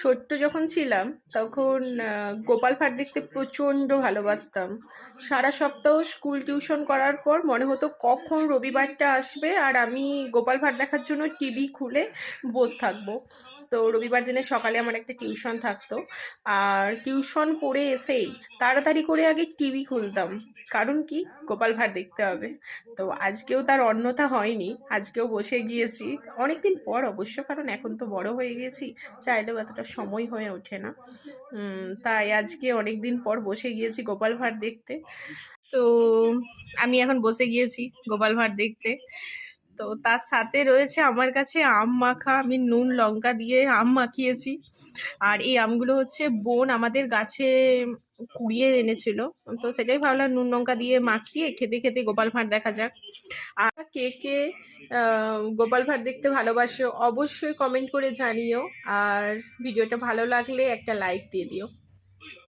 ছোট্ট যখন ছিলাম তখন গোপাল ভাঁড় দেখতে প্রচণ্ড ভালোবাসতাম। সারা সপ্তাহ স্কুল টিউশন করার পর মনে হতো কখন রবিবারটা আসবে আর আমি গোপাল ভাঁড় দেখার জন্য টিভি খুলে বসে থাকবো। তো রবিবার দিনে সকালে আমার একটা টিউশন থাকতো, আর টিউশন পড়ে এসেই তাড়াতাড়ি করে আগে টিভি খুলতাম। কারণ কি, গোপাল ভাঁড় দেখতে হবে। তো আজকেও তার অন্যথা হয়নি, আজকেও বসে গিয়েছি। অনেকদিন পর অবশ্য, কারণ এখন তো বড় হয়ে গেছি, চাইলেও এতটা সময় হয়ে ওঠে না। তাই আজকে অনেক দিন পর বসে গিয়েছি গোপাল ভাঁড় দেখতে। তো আমি এখন বসে গিয়েছি গোপাল ভাঁড় দেখতে। তো তার সাথে রয়েছে আমার কাছে আম মাখা, আমি নুন লঙ্কা দিয়ে আম মাখিয়েছি। আর এই আমগুলো হচ্ছে বোন আমাদের গাছে কুড়িয়ে এনেছিল। তো সেটাই ভাবলাম নুন লঙ্কা দিয়ে মাখিয়ে খেতে খেতে গোপাল ভাঁড় দেখা যাক। আর কে কে গোপাল ভাঁড় দেখতে ভালোবাসো অবশ্যই কমেন্ট করে জানিও। আর ভিডিওটা ভালো লাগলে একটা লাইক দিয়ে দিও।